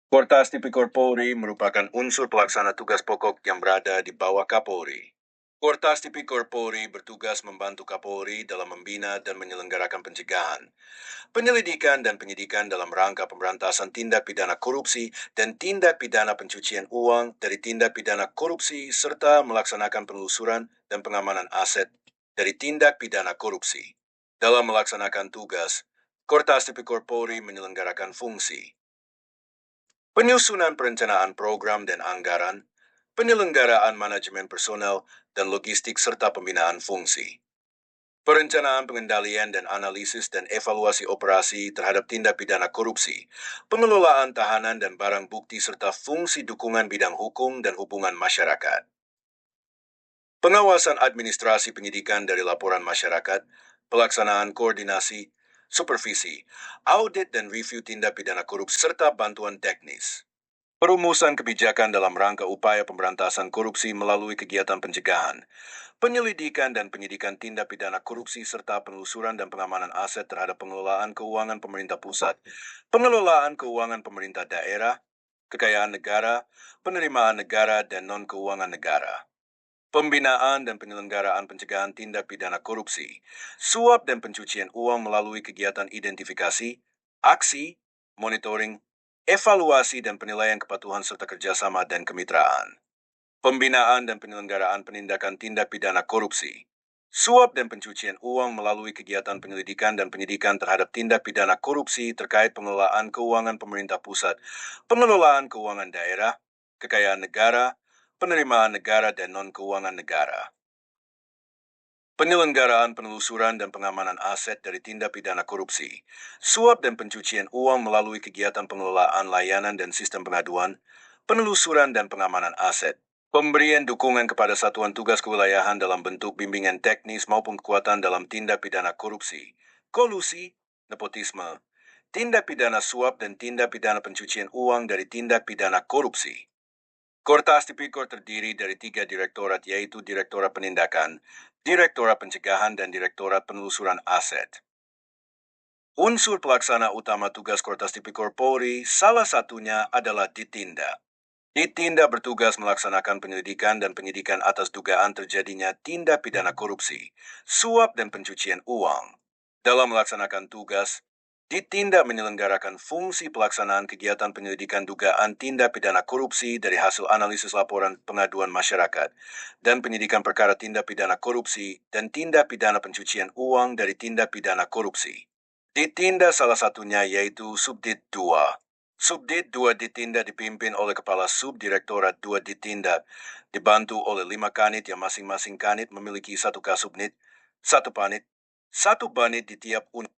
Kortas Tipikor Polri merupakan unsur pelaksana tugas pokok yang berada di bawah Kapolri. Kortas Tipikor Polri bertugas membantu Kapolri dalam membina dan menyelenggarakan pencegahan, penyelidikan dan penyidikan dalam rangka pemberantasan tindak pidana korupsi dan tindak pidana pencucian uang dari tindak pidana korupsi serta melaksanakan penelusuran dan pengamanan aset dari tindak pidana korupsi. Dalam melaksanakan tugas, Kortas Tipikor Polri menyelenggarakan fungsi penyusunan perencanaan program dan anggaran, penyelenggaraan manajemen personel dan logistik serta pembinaan fungsi. Perencanaan pengendalian dan analisis dan evaluasi operasi terhadap tindak pidana korupsi, pengelolaan tahanan dan barang bukti serta fungsi dukungan bidang hukum dan hubungan masyarakat. Pengawasan administrasi penyidikan dari laporan masyarakat, pelaksanaan koordinasi, supervisi, audit dan review tindak pidana korupsi serta bantuan teknis. Perumusan kebijakan dalam rangka upaya pemberantasan korupsi melalui kegiatan pencegahan, penyelidikan dan penyidikan tindak pidana korupsi serta penelusuran dan pengamanan aset terhadap pengelolaan keuangan pemerintah pusat, pengelolaan keuangan pemerintah daerah, kekayaan negara, penerimaan negara dan non-keuangan negara. Pembinaan dan penyelenggaraan pencegahan tindak pidana korupsi, suap dan pencucian uang melalui kegiatan identifikasi, aksi, monitoring, evaluasi dan penilaian kepatuhan serta kerjasama dan kemitraan. Pembinaan dan penyelenggaraan penindakan tindak pidana korupsi, suap dan pencucian uang melalui kegiatan penyelidikan dan penyidikan terhadap tindak pidana korupsi terkait pengelolaan keuangan pemerintah pusat, pengelolaan keuangan daerah, kekayaan negara, penerimaan negara dan non-keuangan negara. Penyelenggaraan penelusuran dan pengamanan aset dari tindak pidana korupsi, suap dan pencucian uang melalui kegiatan pengelolaan layanan dan sistem pengaduan, penelusuran dan pengamanan aset, pemberian dukungan kepada satuan tugas kewilayahan dalam bentuk bimbingan teknis maupun kekuatan dalam tindak pidana korupsi, kolusi, nepotisme, tindak pidana suap dan tindak pidana pencucian uang dari tindak pidana korupsi. Kortas Tipikor terdiri dari 3 direktorat yaitu Direktorat Penindakan, Direktorat Pencegahan dan Direktorat Penelusuran Aset. Unsur pelaksana utama tugas Kortas Tipikor Polri salah satunya adalah Ditinda. Ditinda bertugas melaksanakan penyelidikan dan penyidikan atas dugaan terjadinya tindak pidana korupsi, suap dan pencucian uang. Dalam melaksanakan tugas, Ditinda menyelenggarakan fungsi pelaksanaan kegiatan penyelidikan dugaan tindak pidana korupsi dari hasil analisis laporan pengaduan masyarakat dan penyidikan perkara tindak pidana korupsi dan tindak pidana pencucian uang dari tindak pidana korupsi. Ditinda salah satunya yaitu Subdit 2. Subdit 2 Ditinda dipimpin oleh Kepala Subdirektorat 2 Ditinda, dibantu oleh 5 kanit yang masing-masing kanit memiliki 1 kasubnit, 1 panit, 1 banit di tiap unit.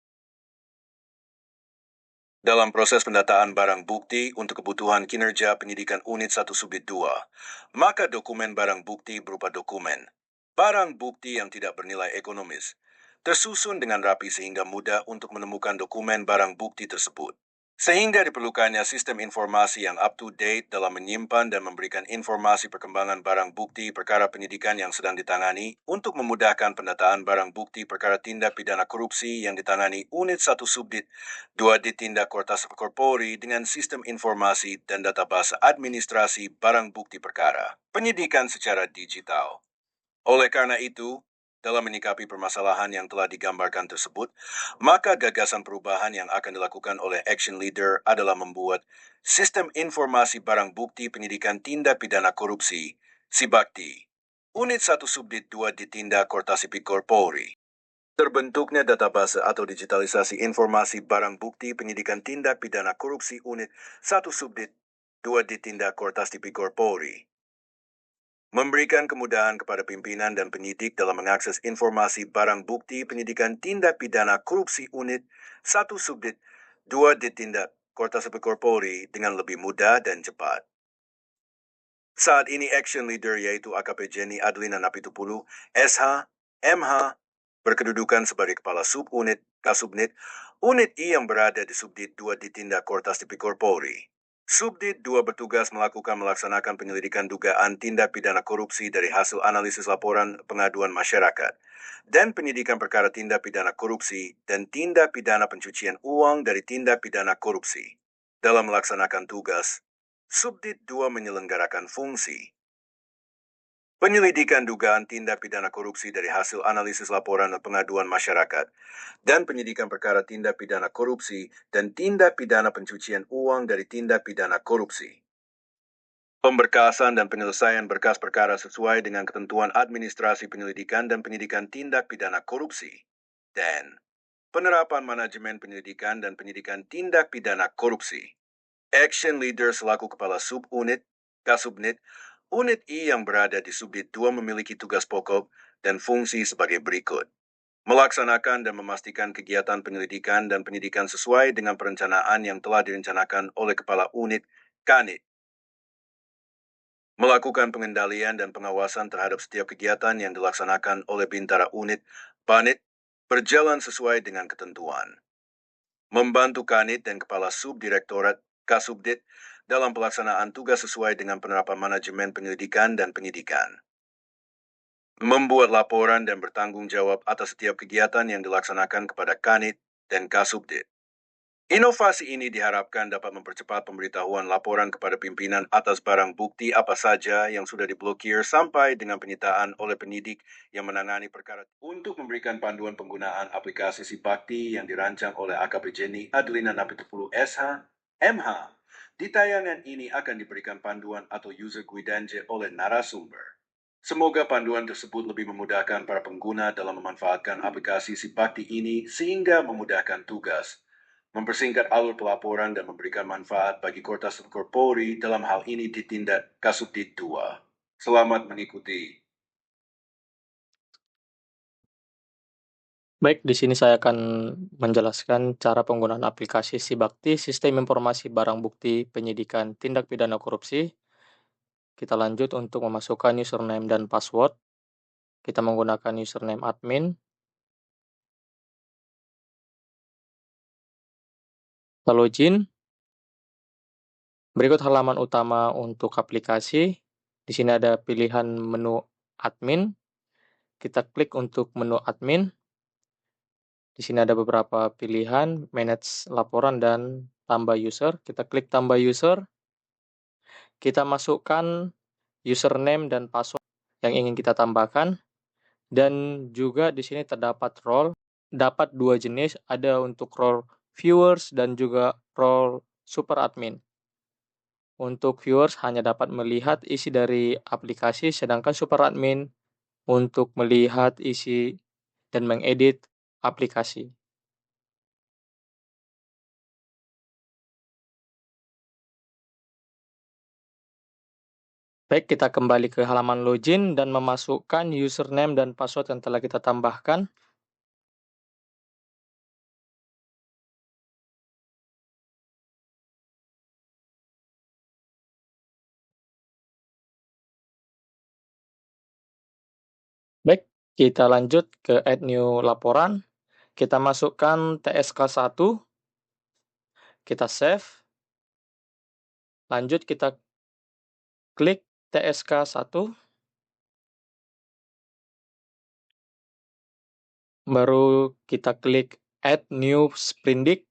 Dalam proses pendataan barang bukti untuk kebutuhan kinerja penyidikan unit 1 Subdit 2, maka dokumen barang bukti berupa dokumen, barang bukti yang tidak bernilai ekonomis, tersusun dengan rapi sehingga mudah untuk menemukan dokumen barang bukti tersebut. Sehingga diperlukannya sistem informasi yang up-to-date dalam menyimpan dan memberikan informasi perkembangan barang bukti perkara penyidikan yang sedang ditangani untuk memudahkan pendataan barang bukti perkara tindak pidana korupsi yang ditangani Unit 1 Subdit 2 Ditindak Kortas Polri dengan sistem informasi dan database administrasi barang bukti perkara penyidikan secara digital. Oleh karena itu, dalam menyikapi permasalahan yang telah digambarkan tersebut, maka gagasan perubahan yang akan dilakukan oleh Action Leader adalah membuat Sistem Informasi Barang Bukti Penyidikan Tindak Pidana Korupsi, SIBAKTI, Unit 1 Subdit 2 Ditindak Kortas Tipikor Polri. Terbentuknya database atau digitalisasi informasi barang bukti penyidikan tindak pidana korupsi Unit 1 Subdit 2 Ditindak Kortas Tipikor Polri. Memberikan kemudahan kepada pimpinan dan penyidik dalam mengakses informasi barang bukti penyidikan tindak pidana korupsi unit 1 Subdit 2 Ditindak Kortas Tipikor Polri dengan lebih mudah dan cepat. Saat ini Action Leader yaitu AKP Jenny Adlina Napitupulu, SH, MH, berkedudukan sebagai Kepala Subunit, Kasubnit, Unit I yang berada di Subdit 2 Ditindak Kortas Tipikor Polri. Subdit 2 bertugas melaksanakan penyelidikan dugaan tindak pidana korupsi dari hasil analisis laporan pengaduan masyarakat dan penyidikan perkara tindak pidana korupsi dan tindak pidana pencucian uang dari tindak pidana korupsi. Dalam melaksanakan tugas, Subdit 2 menyelenggarakan fungsi penyelidikan dugaan tindak pidana korupsi dari hasil analisis laporan dan pengaduan masyarakat, dan penyidikan perkara tindak pidana korupsi dan tindak pidana pencucian uang dari tindak pidana korupsi. Pemberkasan dan penyelesaian berkas perkara sesuai dengan ketentuan administrasi penyelidikan dan penyidikan tindak pidana korupsi. Dan penerapan manajemen penyelidikan dan penyidikan tindak pidana korupsi. Action Leader selaku kepala subunit, Kasubnit, unit I yang berada di Subdit 2 memiliki tugas pokok dan fungsi sebagai berikut. Melaksanakan dan memastikan kegiatan penyelidikan dan penyidikan sesuai dengan perencanaan yang telah direncanakan oleh Kepala Unit Kanit. Melakukan pengendalian dan pengawasan terhadap setiap kegiatan yang dilaksanakan oleh Bintara Unit Panit berjalan sesuai dengan ketentuan. Membantu Kanit dan Kepala Subdirektorat Kasubdit dalam pelaksanaan tugas sesuai dengan penerapan manajemen penyelidikan dan penyidikan. Membuat laporan dan bertanggung jawab atas setiap kegiatan yang dilaksanakan kepada Kanit dan Kasubdit. Inovasi ini diharapkan dapat mempercepat pemberitahuan laporan kepada pimpinan atas barang bukti apa saja yang sudah diblokir sampai dengan penyitaan oleh penyidik yang menangani perkara. Untuk memberikan panduan penggunaan aplikasi Sibakti yang dirancang oleh AKP Jenny Adelina Napitupulu SH, MH, di tayangan ini akan diberikan panduan atau user guidance oleh narasumber. Semoga panduan tersebut lebih memudahkan para pengguna dalam memanfaatkan aplikasi Sibakti ini sehingga memudahkan tugas, mempersingkat alur pelaporan dan memberikan manfaat bagi Kota Struktur Polri dalam hal ini ditindak Kasubdit 2. Selamat mengikuti. Baik, di sini saya akan menjelaskan cara penggunaan aplikasi Sibakti, Sistem Informasi Barang Bukti Penyidikan Tindak Pidana Korupsi. Kita lanjut untuk memasukkan username dan password. Kita menggunakan username admin. Kita login. Berikut halaman utama untuk aplikasi. Di sini ada pilihan menu admin. Kita klik untuk menu admin. Di sini ada beberapa pilihan, manage laporan dan tambah user. Kita klik tambah user. Kita masukkan username dan password yang ingin kita tambahkan. Dan juga di sini terdapat role, dapat dua jenis, ada untuk role viewers dan juga role super admin. Untuk viewers hanya dapat melihat isi dari aplikasi, sedangkan super admin untuk melihat isi dan mengedit aplikasi. Baik, kita kembali ke halaman login dan memasukkan username dan password yang telah kita tambahkan. Baik, kita lanjut ke add new laporan. Kita masukkan TSK1, kita save. Lanjut kita klik TSK1, baru kita klik add new sprindik.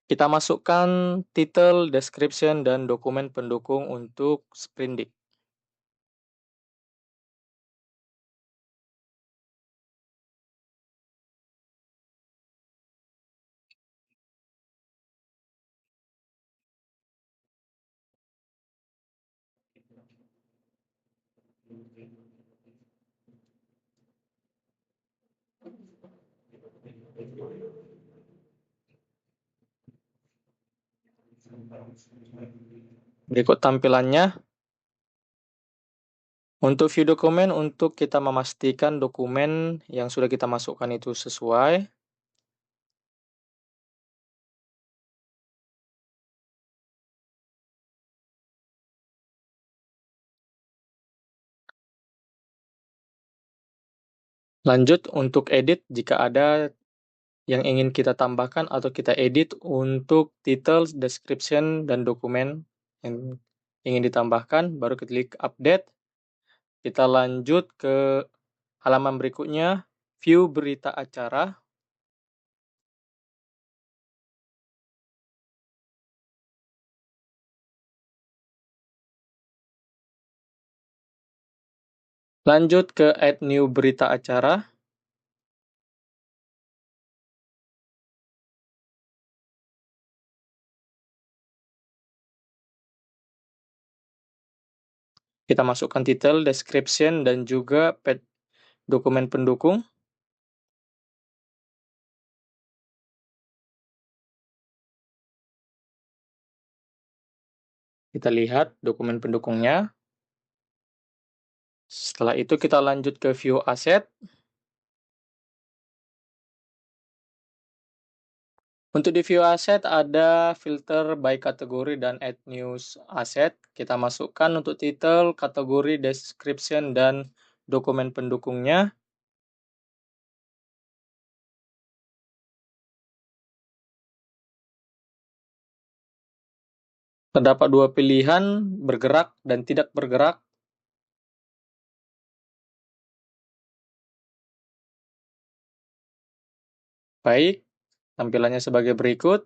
Kita masukkan title, description, dan dokumen pendukung untuk sprindik. Berikut tampilannya. Untuk view dokumen, untuk kita memastikan dokumen yang sudah kita masukkan itu sesuai. Lanjut untuk edit, jika ada yang ingin kita tambahkan atau kita edit untuk title, description, dan dokumen yang ingin ditambahkan, baru kita klik update. Kita lanjut ke halaman berikutnya, view berita acara. Lanjut ke add new berita acara. Kita masukkan title, description, dan juga dokumen pendukung. Kita lihat dokumen pendukungnya. Setelah itu kita lanjut ke view asset. Untuk di view asset ada filter by kategori dan add news asset. Kita masukkan untuk title, kategori, description, dan dokumen pendukungnya. Terdapat dua pilihan, bergerak dan tidak bergerak. Baik, tampilannya sebagai berikut.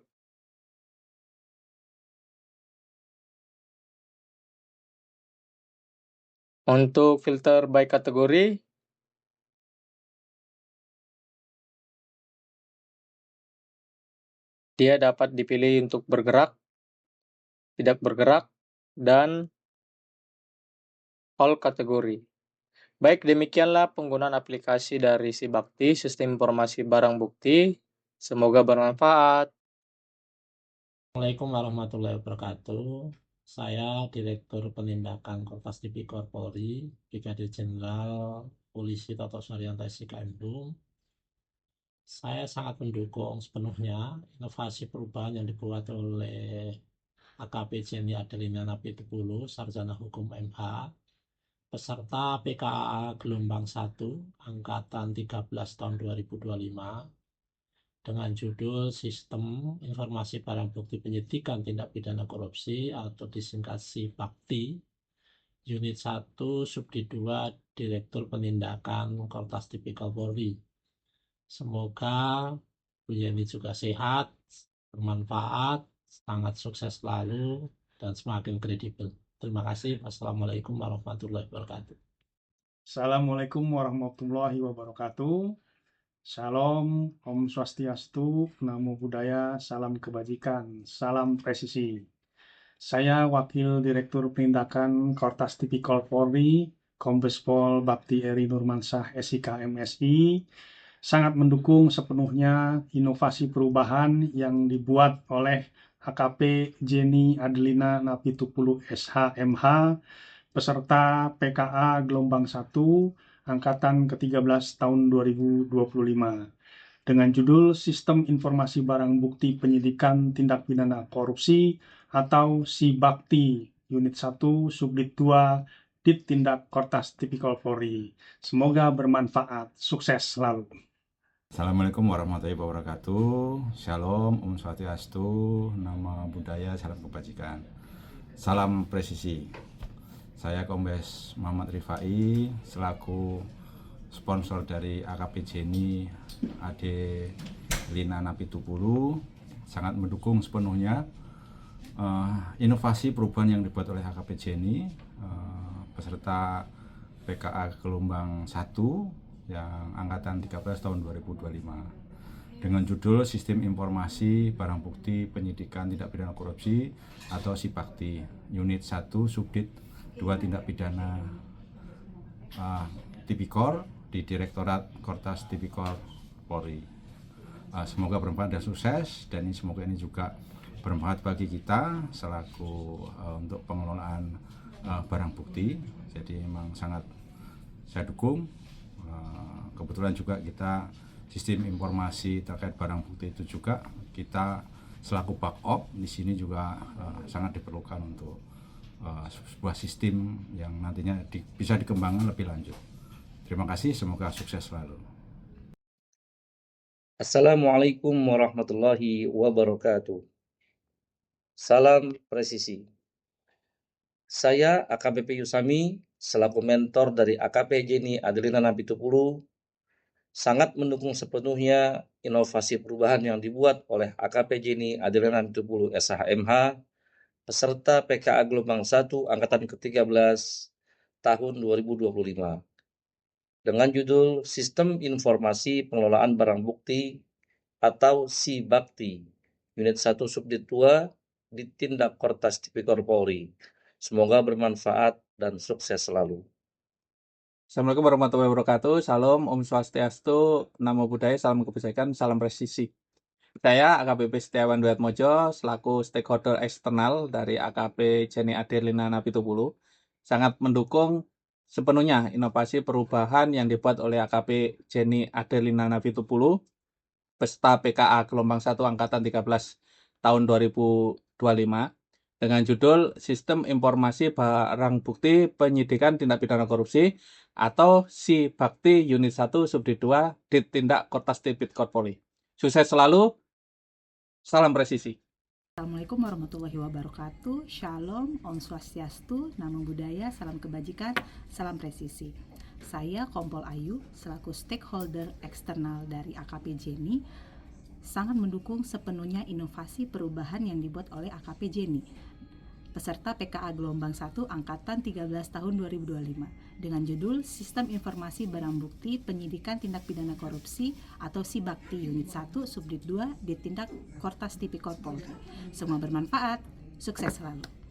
Untuk filter by kategori, dia dapat dipilih untuk bergerak, tidak bergerak, dan all kategori. Baik, demikianlah penggunaan aplikasi dari Sibakti, Sistem Informasi Barang Bukti. Semoga bermanfaat. Assalamualaikum warahmatullahi wabarakatuh. Saya Direktur Penindakan Korpas Tipikor Polri, Brigadir Jenderal Polisi Toto Suryanto SIK Mdum. Saya sangat mendukung sepenuhnya inovasi perubahan yang dibuat oleh AKP Jenny Adelina Napitupulu, Sarjana Hukum MH, peserta PKA Gelombang 1, Angkatan 13 tahun 2025, dengan judul Sistem Informasi Barang Bukti Penyidikan Tindak Pidana Korupsi atau disingkat SIBAKTI, Unit 1, Subdit 2, Direktur Penindakan Kortas Tipikor Polri. Semoga Bu Yeni juga sehat, bermanfaat, sangat sukses selalu, dan semakin kredibel. Terima kasih. Wassalamualaikum warahmatullahi wabarakatuh. Assalamualaikum warahmatullahi wabarakatuh. Shalom, Om Swastiastu, Namo Buddhaya, salam kebajikan, salam presisi. Saya Wakil Direktur Penindakan Kortas Tipikor Polri, Kombes Pol Bakti Eri Nurmansyah SIK MSI, sangat mendukung sepenuhnya inovasi perubahan yang dibuat oleh AKP Jenny Adelina Napitupulu SH MH, peserta PKA Gelombang 1, Angkatan ke-13 tahun 2025, dengan judul Sistem Informasi Barang Bukti Penyidikan Tindak Pidana Korupsi atau SIBAKTI, Unit 1, Subdit 2, Dittindak Kortas Tipikor Polri. Semoga bermanfaat. Sukses selalu. Assalamualaikum warahmatullahi wabarakatuh. Shalom, Om Swastiastu, Nama Budaya, salam kebajikan. Salam presisi. Saya Kombes Muhammad Rifai selaku sponsor dari AKP Jenny Adelina Napitupulu sangat mendukung sepenuhnya inovasi perubahan yang dibuat oleh AKP Jenny peserta PKA Gelombang 1 yang angkatan 13 tahun 2025 dengan judul Sistem Informasi Barang Bukti Penyidikan Tindak Pidana Korupsi atau SIBAKTI, Unit 1, Subdit 2 Tindak Pidana Tipikor di Direktorat Kortas Tipikor Polri. Semoga bermanfaat dan sukses, dan semoga ini juga bermanfaat bagi kita selaku untuk pengelolaan barang bukti. Jadi memang sangat saya dukung. Kebetulan juga kita sistem informasi terkait barang bukti itu juga kita selaku backup di sini juga sangat diperlukan untuk sebuah sistem yang nantinya bisa dikembangkan lebih lanjut. Terima kasih, semoga sukses selalu. Assalamualaikum warahmatullahi wabarakatuh. Salam presisi. Saya AKBP Yusami selaku mentor dari AKP Jenny Adelina Napitupulu sangat mendukung sepenuhnya inovasi perubahan yang dibuat oleh AKP Jenny Adelina Napitupulu SHMH, peserta PKA Gelombang 1 Angkatan ke-13 tahun 2025, dengan judul Sistem Informasi Pengelolaan Barang Bukti atau SIBAKTI, Unit 1 Subdit 2 di Tindak Kortas Tipikor Polri. Semoga bermanfaat dan sukses selalu. Assalamualaikum warahmatullahi wabarakatuh. Salam, Om Swastiastu, Namo Buddhaya, salam kebajikan, salam presisi. Saya AKBP Setiawan Dwiatmojo selaku stakeholder eksternal dari AKP Jenny Adelina Napitupulu sangat mendukung sepenuhnya inovasi perubahan yang dibuat oleh AKP Jenny Adelina Napitupulu beserta PKA Gelombang 1 Angkatan 13 tahun 2025 dengan judul Sistem Informasi Barang Bukti Penyidikan Tindak Pidana Korupsi atau SIBAKTI Unit 1 Subdit 2 Dittindak Kortas Tipikor Polri. Sukses selalu, salam presisi. Assalamualaikum warahmatullahi wabarakatuh. Shalom, Om Swastiastu, Namo Buddhaya, salam kebajikan, salam presisi. Saya Kompol Ayu selaku stakeholder eksternal dari AKP Jenny sangat mendukung sepenuhnya inovasi perubahan yang dibuat oleh AKP Jenny peserta PKA Gelombang 1 Angkatan 13 tahun 2025 dengan judul Sistem Informasi Barang Bukti Penyidikan Tindak Pidana Korupsi atau SIBAKTI Unit 1 Subdit 2 Dittindak Kortas Tipikor Polri. Semua bermanfaat, sukses selalu.